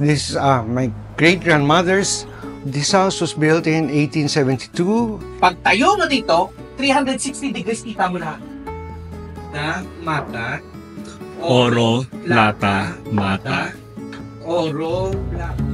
This is my great-grandmother's. This house was built in 1872. Pag tayo mo dito, 360 degrees kita mo lahat. Na mata, Oro, lata, mata. oro, lata.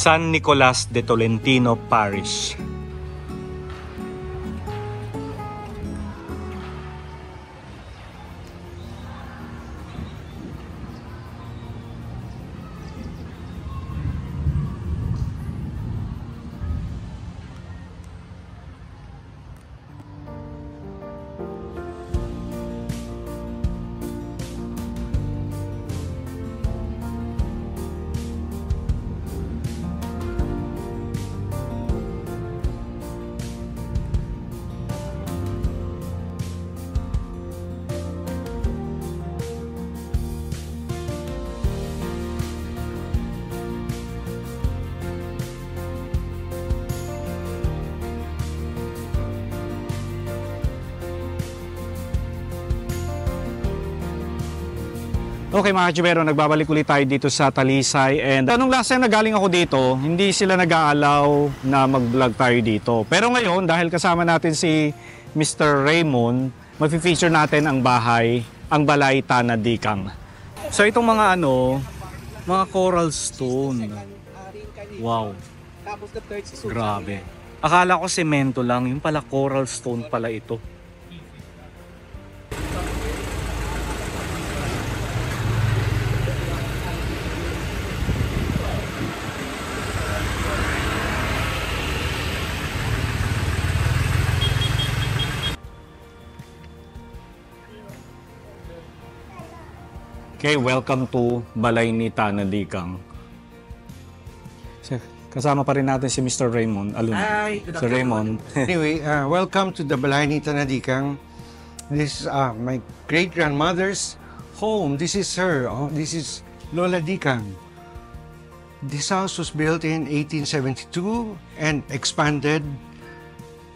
San Nicolas de Tolentino Parish. Okay mga Chibero, nagbabalik ulit tayo dito sa Talisay, and anong last time na galing ako dito, hindi sila nag-aalaw na mag-vlog tayo dito. Pero ngayon, dahil kasama natin si Mr. Raymond, mag-feature natin ang bahay, ang Balay Tanad Dikang. So itong mga mga coral stone. Wow. Grabe. Akala ko semento lang, yung pala coral stone pala ito. Okay, welcome to Balay ni Tanad Dikang. Kasama pa rin natin si Mr. Raymond Alun. Hi, Sir Raymond. Anyway, welcome to the Balay ni Tanad Dikang. This is my great-grandmother's home. This is her. This is Lola Dikang. This house was built in 1872 and expanded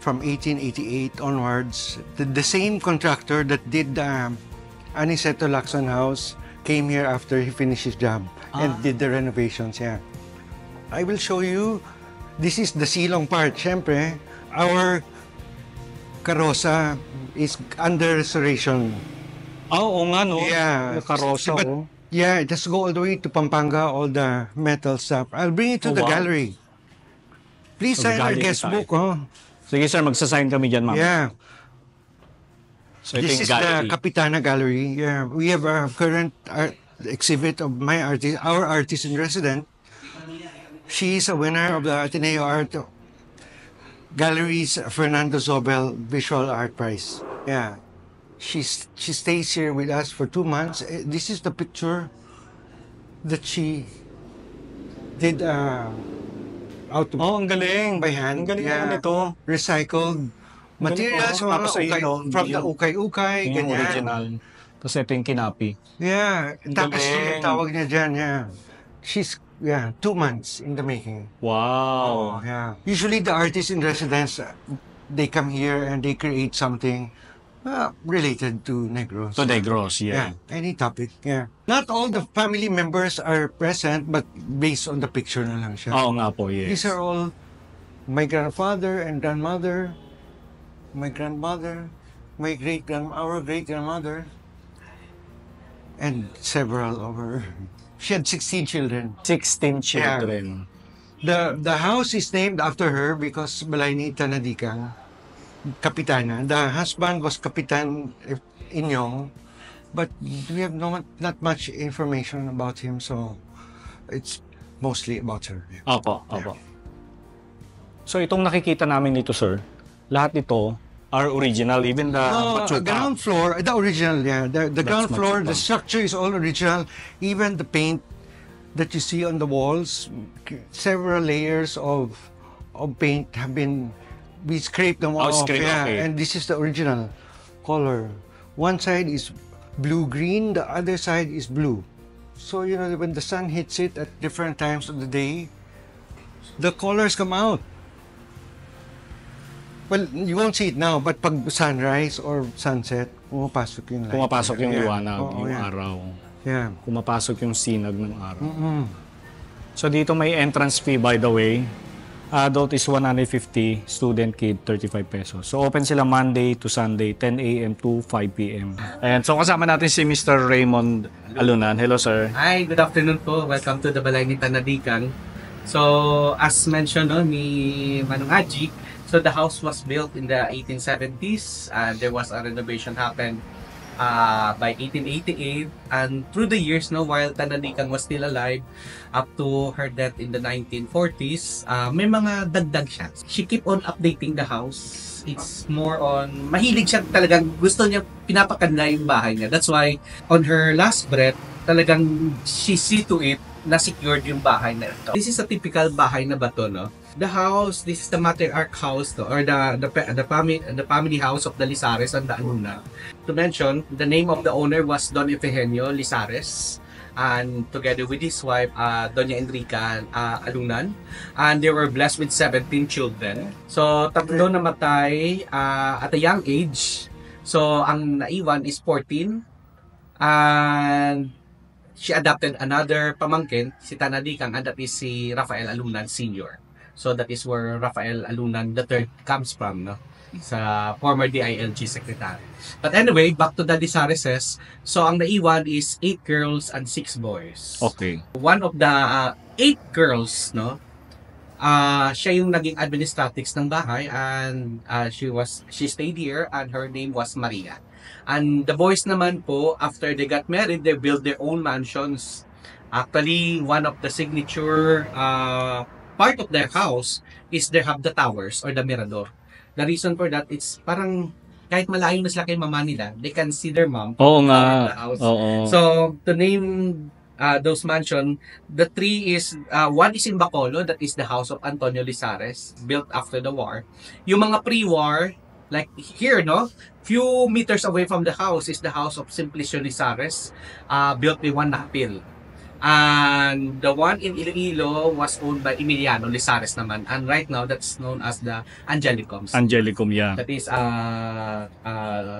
from 1888 onwards. The same contractor that did the Aniceto Lacson house came here after he finished his job and did the renovations. Yeah, I will show you. This is the silong part. Syempre, our karosa is under restoration. Oo nga no. Yeah, Karosa but, oh. yeah, just go all the way to Pampanga, all the metal stuff. I'll bring it to the wow. gallery. Please So, sign our gallery guest tayo. book. Oh. Sige sir, magsasign kami dyan, ma'am. Yeah. So ito This yung is gallery. the Capitana Gallery. Yeah, we have a current art exhibit of my artist, our artist in resident. She is a winner of the Ateneo Art Gallery's Fernando Zobel Visual Art Prize. Yeah, she stays here with us for 2 months. This is the picture that she did out of Oh, ang galing. by hand. Ang galing Yeah. naman ito. Recycled materials Galing, mga tapos ayun, ukay, no, from the yung- ukay-ukay, Yung ganyan. original. Tapos ito yung kinapi. Yeah, tapestry galing. ang tawag niya dyan, yeah. She's, 2 months in the making. Wow. Yeah. Usually the artists in residence, they come here and they create something related to Negros. To Negros, yeah. Yeah, any topic, yeah. Not all the family members are present, but based on the picture na lang siya. Oo nga po, yes. These are all my grandfather and grandmother, my grandmother, our great-grandmother, and several of her. She had 16 children. 16 children. The house is named after her because Balay ni Tanad Dikang, Kapitana. The husband was Kapitan Inyong, but we have not much information about him, so it's mostly about her. Opo, opo. So itong nakikita namin dito, sir, lahat ito are original, even the pachuca. Ground floor, the original, yeah. The ground floor, the structure is all original. Even the paint that you see on the walls, several layers of of paint have been, we scraped them all off. Scraped, Yeah, okay. and this is the original color. One side is blue-green, the other side is blue. So, you know, when the sun hits it at different times of the day, the colors come out. Well, you won't see it now, but pag sunrise or sunset, pumapasok yung light. Pumapasok yung Yeah. liwanag, Oo, yung yeah. araw. Yeah. Pumapasok yung sinag ng araw. Mm-mm. So dito may entrance fee by the way. Adult is 150, student kid 35 pesos. So open sila Monday to Sunday, 10 a.m. to 5 p.m. And so kasama natin si Mr. Raymond Alunan. Hello sir. Hi, good afternoon po. Welcome to the Balay ni Tanadikan. So, as mentioned no, ni Manong Aji, so the house was built in the 1870s and there was a renovation happened by 1888, and through the years no, while Tanadikan was still alive up to her death in the 1940s, may mga dagdag siya. She keep on updating the house. It's more on, mahilig siya talagang, gusto niya, pinapakanda yung bahay niya. That's why on her last breath, talagang she see to it na secured yung bahay na ito. This is a typical bahay na bato, no? The house, this is the matriarch house, no? Or the family house of the Lizares and the Alunan. To mention, the name of the owner was Don Efegenio Lizares, and together with his wife, Doña Enrica Alunan, and they were blessed with 17 children. So, tatlo namatay at a young age. So, ang naiwan is 14, and she adopted another pamangkin, si Tanadikang, and that is si Rafael Alunan Sr. So that is where Rafael Alunan III comes from, no? Sa former DILG secretary. But anyway, back to the Lizareses. So ang naiwan is 8 girls and 6 boys. Okay. One of the 8 girls, no? Siya yung naging administratics ng bahay, and she stayed here, and her name was Maria. And the boys naman po, after they got married, they built their own mansions. Actually, one of the signature part of their house is they have the towers or the mirador. The reason for that, it's parang kahit malayo na sila kay mama nila, they can see their mom. Oo from nga. the house. Oo. So, to name those mansion, the 3 is, one is in Bacolod, that is the house of Antonio Lizares, built after the war. Yung mga pre-war, like here, no? Few meters away from the house is the house of Simplicio Lizares, built by Juan Napil. And the one in Iloilo was owned by Emiliano Lizares naman. And right now, that's known as the Angelicums. Angelicum, yeah. That is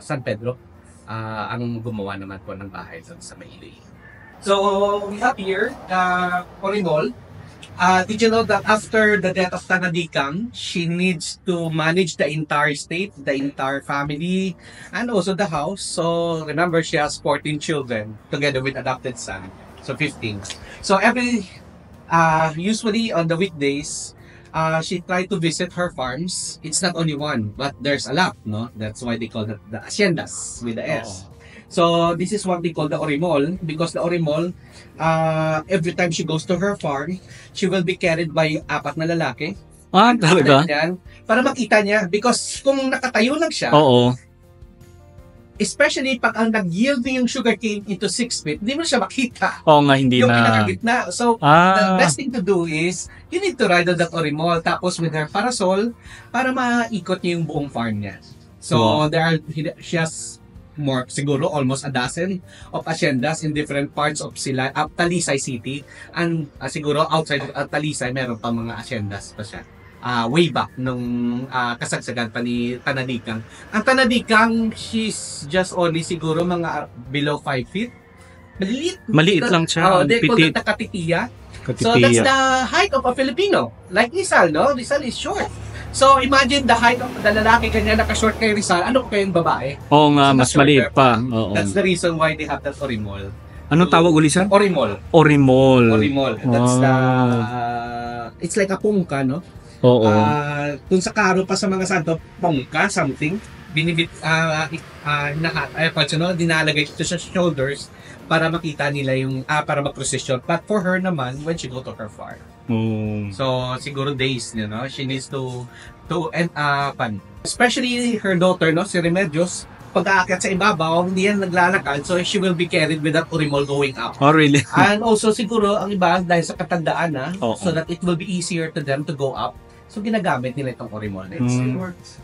San Pedro. Ang gumawa naman po ng bahay doon sa Iloilo. So, we have here Corimol. Did you know that after the death of Tanadikang, she needs to manage the entire estate, the entire family, and also the house. So remember, she has 14 children together with adopted son. So 15. So usually on the weekdays, she tried to visit her farms. It's not only one, but there's a lot, no? That's why they call it the haciendas with the S. So this is what they call the Orimol, because the Orimol, every time she goes to her farm, she will be carried by 4 na lalaki. Talaga? Yan, para makita niya, because kung nakatayo lang siya, Oo. especially pag ang nag-yield yung sugarcane into 6 feet, hindi mo siya makita. Oo nga, hindi Yung na. pinakagitna. So, the best thing to do is, you need to ride on that Orimol, tapos with her parasol, para maikot niya yung buong farm niya. So, she has more, siguro almost a dozen of haciendas in different parts of Talisay City. And siguro outside of Talisay, meron pa mga haciendas pa siya. Way back nung kasagsagan pa ni Tanadikang. Ang Tanadikang, she's just only siguro mga below 5 feet. Maliit lang siya. They call Pitit. it katitiya. Katitiya. So that's the height of a Filipino. Like Rizal, no? Rizal is short. So imagine the height of the lalaki kanya naka-short kay Rizal. Ano pa yung babae? Oo nga, mas Shorter maliit pa. Oo. That's the reason why they have that Orimol. Anong tawag uli sir? Orimol. Orimol. Orimol. That's the... it's like a pungka, no? Oo. Dun sa karo pa sa mga santo, pongka, something, dinalagay ito sa shoulders para makita nila yung, para mag-procession. But for her naman, when she go to her farm. So, siguro days, you know, she needs to especially her daughter, no, si Remedios, pag-aakyat sa ibabaw, hindi yan naglalakad, so she will be carried with that Orimol going up. Oh, really? And also siguro ang iba dahil sa katandaan na, Oo. so that it will be easier to them to go up. So ginagamit nila itong Orimol. It still works.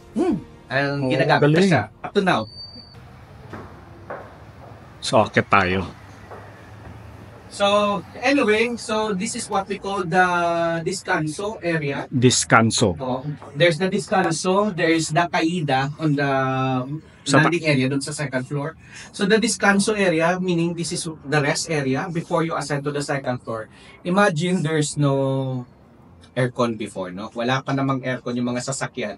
And Oh, ginagamit galing. na siya up to now. So, akit tayo. So anyway, so this is what we call the descanso area. Descanso. So, there's the descanso, there's the caída on the landing area dun sa second floor. So the descanso area, meaning this is the rest area before you ascend to the second floor. Imagine there's no aircon before, no? Wala pa namang aircon yung mga sasakyan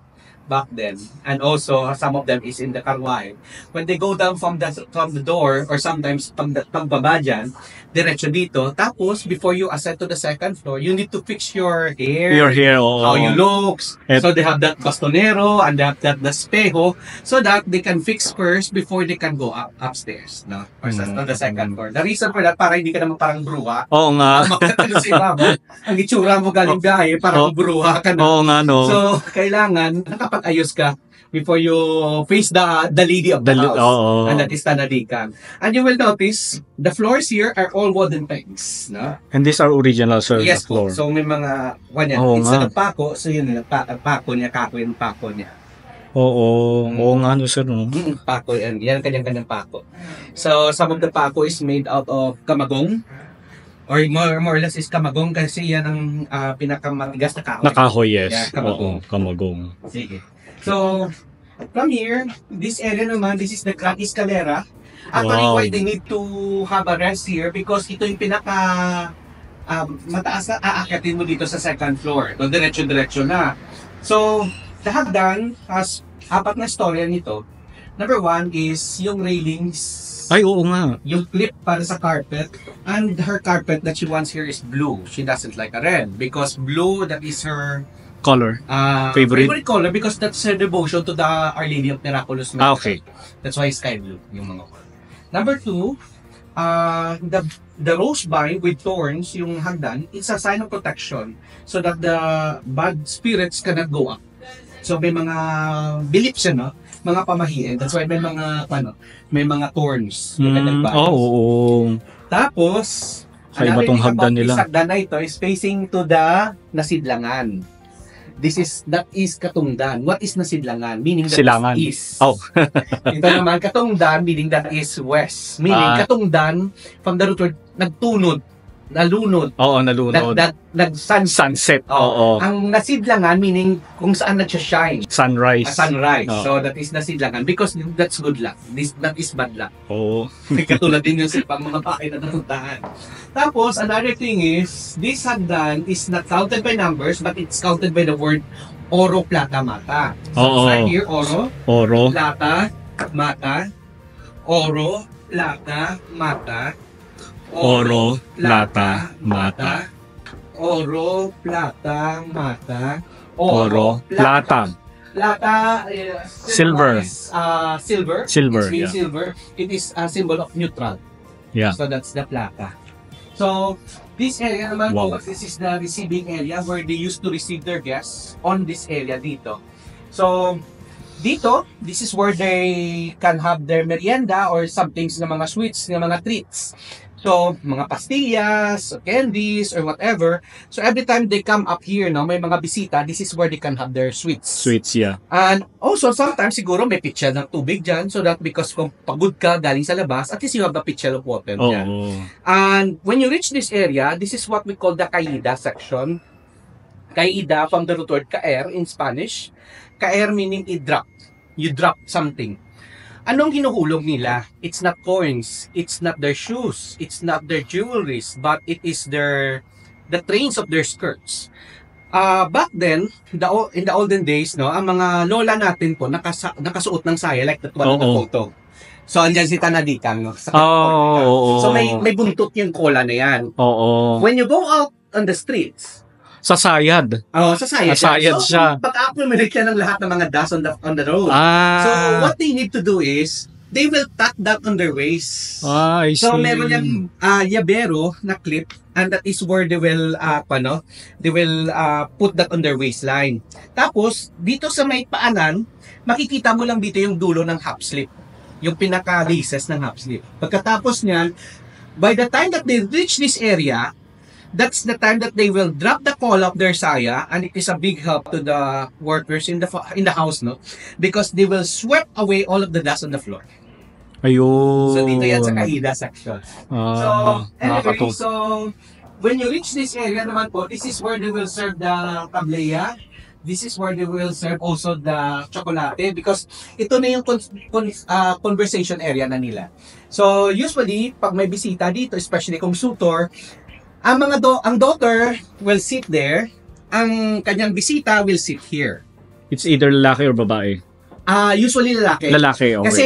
back then. And also, some of them is in the karwahe. When they go down from the door, or sometimes pagbaba dyan, diretso dito. Tapos, before you ascend to the second floor, you need to fix your hair, You're here, oo. how you looks. Et- So, they have that bastonero and they have that the espejo so that they can fix first before they can go upstairs, no? Or to the second floor. The reason for that, para hindi ka naman parang bruha. Oo nga. Makatalo si mama. Ang itsura mo galing biyahe, parang bruha ka na. Oo nga, no. So, kailangan nakapag-ayos ka before you face the lady of the house. Oo. And that is Tanadikan. And you will notice, the floors here are all wooden pegs. No? And these are original, sir, Yes the floor. po. So, may mga, kanya, Oo instead nga. of pako, so yun, pako niya, kako yung pako niya. Oo. Oo nga, no, sir, no. Pako, yan kanyang pako. So, some of the pako is made out of kamagong. Or more or less is kamagong kasi yan ang pinakamatigas na kahoy. Nakahoy, yes. Yeah, kamagong. Oo, kamagong. Sige. So, from here, this area naman, this is the Grand Escalera. Actually, Wow. why they need to have a rest here? Because ito yung pinaka mataas na aakyatin mo dito sa second floor. So, diretso-diretso na. So, the hagdan has 4 na storya nito. Number 1 is yung railings, Ay, oo nga. yung clip para sa carpet, and her carpet that she wants here is blue. She doesn't like a red because blue, that is her Color. favorite color because that's her devotion to the Our Lady of Miraculous Miracle. Okay. That's why sky blue yung mga color. Number 2, the rose vine with thorns, yung hagdan, it's a sign of protection so that the bad spirits cannot go up. So may mga beliefs siya, no? Mga pamahiin. That's why may mga thorns. Yung kanyang vines. Oo. Tapos, Sa iba another tong thing hagdan about nila. this hagdan na ito is facing to the nasidlangan. That is katungdan. What is nasidlangan? Meaning that Silangan. is east. Oh. Ito naman, katungdan, meaning that is west. Meaning, katungdan, from the root word, nagtunod, nalunod, Oo, nalunod. nag-sunset. Sunset. Oo. Ang nasidlangan, meaning kung saan nag-shine. Sunrise. A sunrise. Oo. So, that is nasidlangan because that's good luck. That is bad luck. Oo. Katulad din yung pang mga bakit na natuntahan. Tapos, another thing is, this hagdan is not counted by numbers, but it's counted by the word oro, plata, mata. So, Oo. right here, oro, Oro. plata, mata, oro, plata, mata, Oro, plata, mata. oro, plata, mata, Oro, plata. Plata, Silver. is, silver. Silver, It's mean yeah. silver. It is a symbol of neutral. Yeah. So that's the plata. So this area naman, Wow. po, this is the receiving area where they used to receive their guests on this area dito. So dito, this is where they can have their merienda or some things na mga sweets, na mga treats. So, mga pastillas, candies, or whatever. So, every time they come up here, no, may mga bisita, this is where they can have their sweets. Sweets, yeah. And also, sometimes siguro may pitchel ng tubig dyan so that because kung pagod ka galing sa labas, at least you have a pitchel of water dyan. Oo. And when you reach this area, this is what we call the caída section. Caída from the root word caer in Spanish. Caer meaning i-drop. You drop something. Anong hinuhulog nila? It's not coins, it's not their shoes, it's not their jewelries, but it is the trains of their skirts. Back then, in the olden days, no, ang mga lola natin po nakasuot ng saya like that one on the Oo. photo. So andyan si Tanadikan, no? Sa Oo. So may buntot yung kola na yan. Oo. When you go out on the streets, Sa sayad. sa sayad. Sayad So, siya. pag-accumulate ka ng lahat ng mga dust on the road. So, what they need to do is, they will tuck that on their waist. I see. So, meron yung yabero na clip, and that is where they will, put that on their waistline. Tapos, dito sa may paanan, makikita mo lang dito yung dulo ng half slip. Yung pinaka-laces ng half slip. Pagkatapos niyan, by the time that they reach this area, that's the time that they will drop the call of their saya, and it is a big help to the workers in the house, no? Because they will sweep away all of the dust on the floor. Ayun. So dito yan sa Kahida section. So anyway, nakakatuwa. so when you reach this area naman po, this is where they will serve the tablea. This is where they will serve also the chocolate, because ito na yung conversation area na nila. So usually pag may bisita dito, especially kung suitor, ang daughter will sit there, ang kanyang bisita will sit here. It's either lalaki or babae. Usually lalaki. Lalaki, okay. Kasi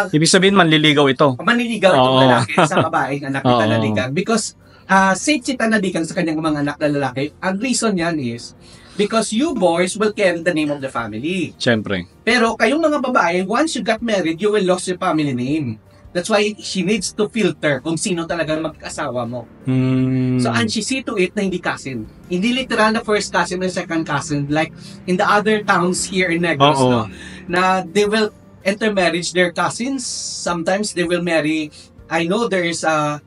Ibig sabihin, manliligaw ito. manliligaw itong Oo. lalaki sa babaeng anak ni Oo. Tanadikan, because safe si Tanadikan sa kanyang mga anak na lalaki. Ang reason yan is because you boys will carry the name of the family. Siyempre. Pero kayong mga babae, once you got married, you will lose your family name. That's why she needs to filter kung sino talaga mag-asawa mo. So, and she see to it na hindi cousin. Hindi literal na first cousin and second cousin like in the other towns here in Negros, Oo. no? Na they will intermarriage their cousins. Sometimes they will marry. I know there is an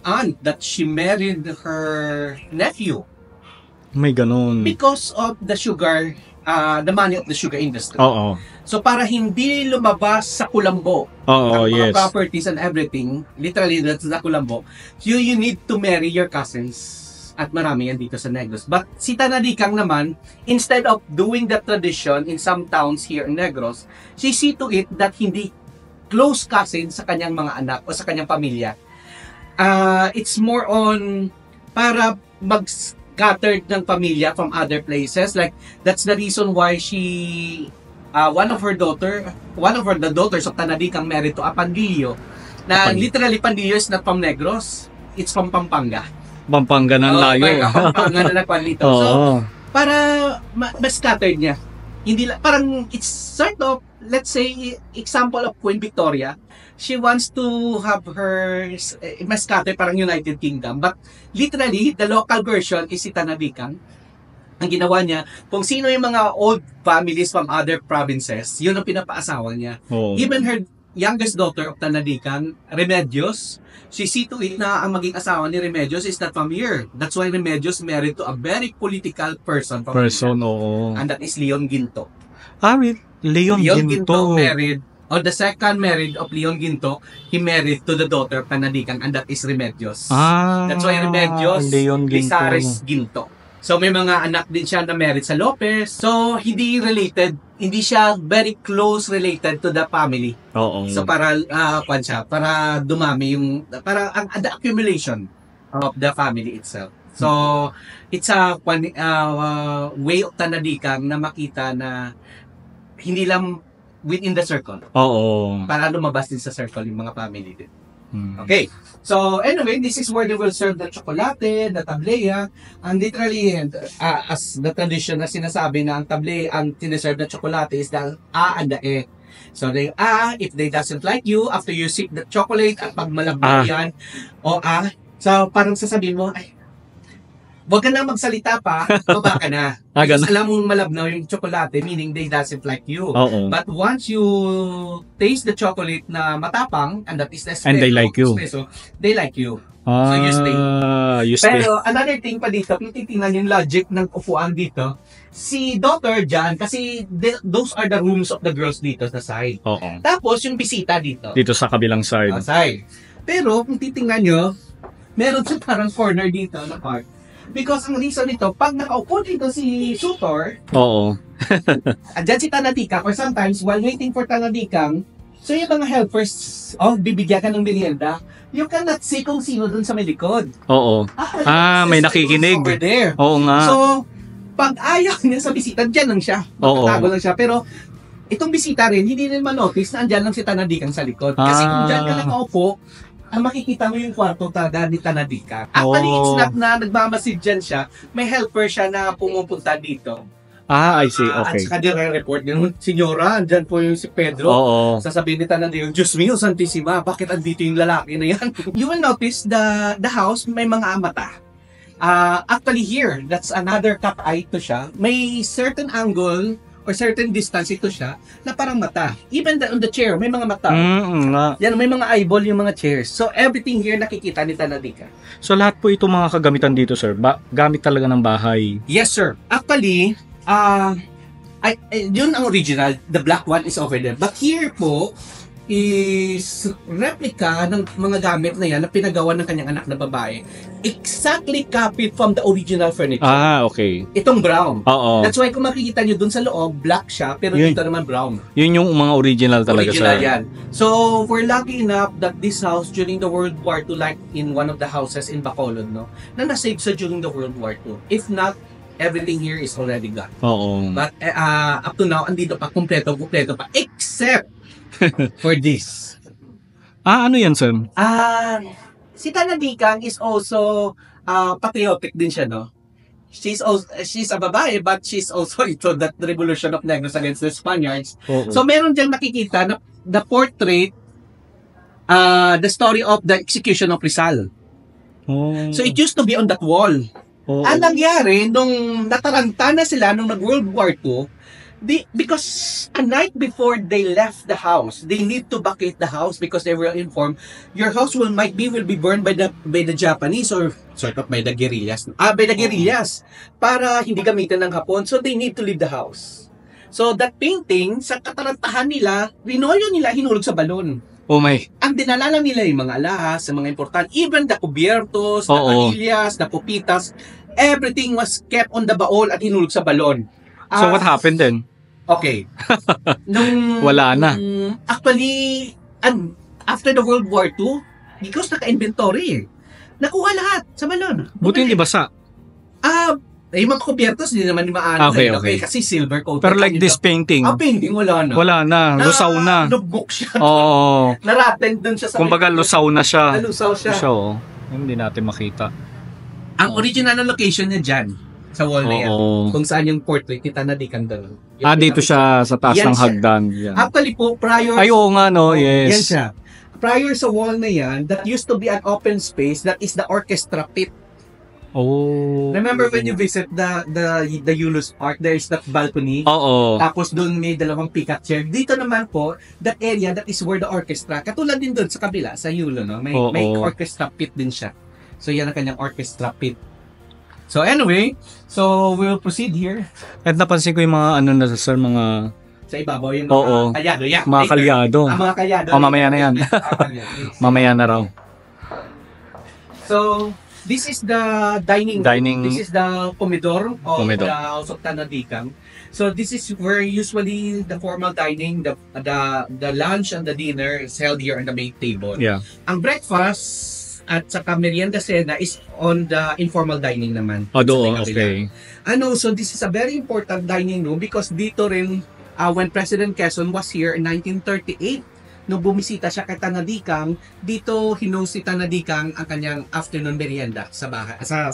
aunt that she married her nephew May ganun. because of the sugar, the money of the sugar industry. Oo. So, para hindi lumabas sa kulambo, Oo, ang mga yes. properties and everything, literally that's the kulambo, you need to marry your cousins. At marami yan dito sa Negros. But si Tanadikang naman, instead of doing that tradition in some towns here in Negros, she see to it that hindi close cousin sa kanyang mga anak o sa kanyang pamilya. It's more on para mag-scattered ng pamilya from other places. Like, that's the reason why she one of the daughters of Tanadikang married to a Pandillo, na literally Pandillo is not from Negros, it's from Pampanga. Pampanga ng layo. Pampanga na nagpan dito. Oo. So, para mas scattered niya. Hindi parang it's sort of, let's say, example of Queen Victoria. She wants to have her mas scattered, parang United Kingdom, but literally the local version is si Tanadikang. Ang ginawa niya, kung sino yung mga old families from other provinces, yun ang pinapaasawa niya. Oo. Even her youngest daughter of Tanadikan, Remedios, she see to it na ang maging asawa ni Remedios is not from here. That's why Remedios married to a very political person from Person, here. oo. And that is Leon Ginto. Leon Ginto. married, or the second married of Leon Ginto, he married to the daughter of Tanadikan, and that is Remedios. That's why Remedios, Leon Ginto. Lizares Ginto. So may mga anak din siya na married sa Lopez. So hindi related, hindi siya very close related to the family. Oo. So para para dumami yung the accumulation of the family itself. So it's a way of Tanadikang na makita na hindi lang within the circle. Oo. Para lumabas din sa circle yung mga family din. Okay. So, anyway, this is where they will serve the chocolate, the tablea, and literally, as the tradition na sinasabi na ang tablea, ang tiniserve na chocolate is the A and the E. So, if they doesn't like you, after you sip the chocolate, at pag malabnaw yan, o so parang sasabihin mo, ay, wag ka na magsalita pa, baba ka na. Because alam mong malabnaw yung chocolate, meaning they doesn't like you. Oo. But once you taste the chocolate na matapang, and that is the espresso, And they like you. They like you. So you stay. You stay. Pero another thing pa dito, kung titingnan yung logic ng upuan dito, si daughter dyan, kasi those are the rooms of the girls dito sa side. Oo. Tapos yung bisita dito. Dito sa kabilang side. Side. Pero kung titingnan nyo, meron siya parang corner dito na part. Because ang reason nito, pag nakaupo dito si suitor, Oo. andyan si Tanadikang, or sometimes while waiting for Tanadikang, so yung mga helpers, bibigyan ka ng merienda, you cannot see kung sino dun sa may likod. Oo. May nakikinig. Over there. Oo nga. So, pag ayaw niya sa bisita, dyan lang siya. Oo. Magtatago lang siya. Pero, itong bisita rin, hindi rin ma-notice na andyan lang si Tanadikang sa likod. Kasi kung dyan ka nakaupo, makikita mo yung kwarto ni Tanadikang. Actually, it's not na nagmamasid dyan siya. May helper siya na pumupunta dito. I see. At Okay. saka report din, Senyora, andyan po yung si Pedro. Oo. Sasabihin ni Tanadikang, Diyos mio, Santissima, bakit andito yung lalaki na yan? You will notice the house, may mga mata. Actually here, that's another cut eye to siya. May certain angle or certain distance, ito siya, na parang mata. Even on the chair, may mga mata. Nga. Yan, may mga eyeball yung mga chairs. So, everything here nakikita ni Tanadika. So lahat po itong mga kagamitan dito, sir, gamit talaga ng bahay. Yes, sir. Actually, yun ang original. The black one is over there. But here po, is replica ng mga gamit na yan na pinagawa ng kanyang anak na babae. Exactly copied from the original furniture. Okay. Itong brown. Oo. That's why kung makikita nyo dun sa loob, black siya, pero Yun. dito naman brown. Yun yung mga original talaga, Original sir. yan. So, we're lucky enough that this house during the World War II, like in one of the houses in Bacolod, no, na nasave sa during the World War II. If not, everything here is already gone. Oo. But up to now, andito pa, kumpleto pa, except for this. Ano yan, sir? Si Tanadikang is also patriotic din siya, no? She's a babae, but she's also ito that revolution of Negros against the Spaniards. Oo. So meron diyang nakikita na the portrait, the story of the execution of Rizal. Oh. So it used to be on that wall. Oo. Ang nangyari, nung nataranta na sila nung nag-World War II, because a night before they left the house, they need to vacate the house because they were informed your house will be burned by the Japanese or sort of by the guerrillas. By the guerrillas para hindi gamitin ng Hapon. So they need to leave the house. So that painting, sa katarantahan nila, rinolyo nila, hinulog sa balon. Oh my. Ang dinala lang nila yung mga alahas, yung mga important, even the cubiertos, the panillas, the pupitas, everything was kept on the baol at hinulog sa balon. So what happened then? Okay. Wala na. Actually, after the World War II, because naka-inventory nakuha lahat sa balon. Buti hindi basa. Yung mga kubiertos, hindi naman maano. Okay. Kasi silver coated. Pero like this painting, painting, wala na. wala na. Lusaw na. Nubok siya. Oo. Naraten dun siya sa... Kumbaga lusaw na siya. Nalusaw siya. So, hindi natin makita. Ang original na location niya dyan, sa wall na yan. Oo. Kung saan yung portrait ni Tanadikang doon. Dito siya sa taas Yan ng siya. hagdan. Yan. Actually po, prior... Ay, oo nga, no? Yan Yes. siya. Prior sa wall na yan, that used to be an open space, that is the orchestra pit. Oh. Remember when you visit the Yulus Park, there's that balcony? Oo. Tapos doon may dalawang pickup chair. Dito naman po, that area, that is where the orchestra, katulad din doon sa kabila, sa Yulo, no? May orchestra pit din siya. So yan ang kanyang orchestra pit. So anyway, so we'll proceed here. At napansin ko yung mga ano na sir, mga Sa ibabaw yung Oo. mga kalyado. Yeah, mga kalyado. mga kalyado. Mamaya na yan. Mamaya na raw. So, this is the dining. This is the comedor of Comedor. the House of Tanadikang. So this is where usually the formal dining, the lunch and the dinner is held here on the main table. Yeah. Ang breakfast at saka merienda cena is on the informal dining naman. Doon, Sa may kabila. okay. So this is a very important dining room because dito rin when President Quezon was here in 1938, nung bumisita siya kay Tanadikang, dito hinost si Tanadikang ang kanyang afternoon merienda sa bahay, sa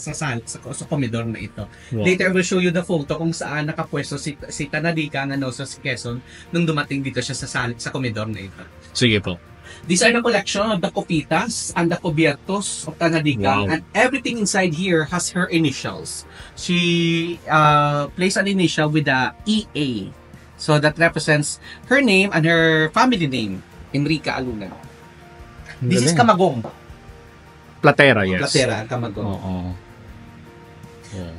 komedor na ito. Wow. Later I will show you the photo kung saan nakapwesto si Tanadikang sa si Quezon nung dumating dito siya sa komedor na ito. Sige po. These are the collection of the copitas and the cubiertos of Tanadikang. Wow. And everything inside here has her initials. She placed an initial with the EA. So that represents her name and her family name, Enrica Alunan. This is Camagong. Platera, yes. Platera, Camagong. Oo.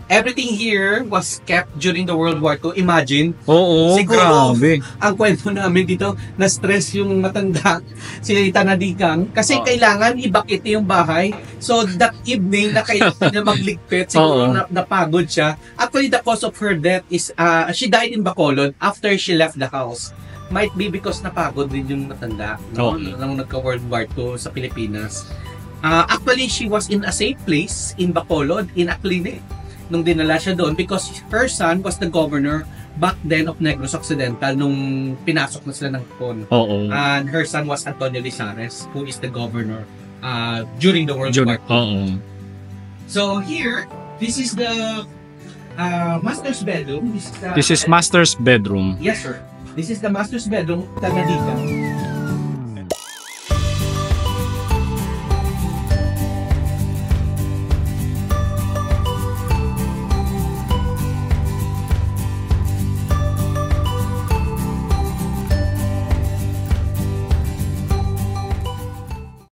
Everything here was kept during the World War II. Imagine, Oo, Siguro, grabe. ang kwento namin dito, na-stress yung matanda, si Tanadikang, kasi kailangan ibakit yung bahay. So, that evening, na kailangan niya magligpit, siguro napagod siya. Actually, the cause of her death is, she died in Bacolod after she left the house. Might be because napagod din yung matanda, no? Nung nagka-World War II sa Pilipinas. Actually, she was in a safe place in Bacolod, in a clinic, nung dinala siya doon because her son was the governor back then of Negros Occidental nung pinasok na sila ng Hapon. Oo. And her son was Antonio Lizares, who is the governor during the World War II. Oo. So here, this is the master's bedroom. This is master's bedroom. Yes, sir. This is the master's bedroom, Tanadika.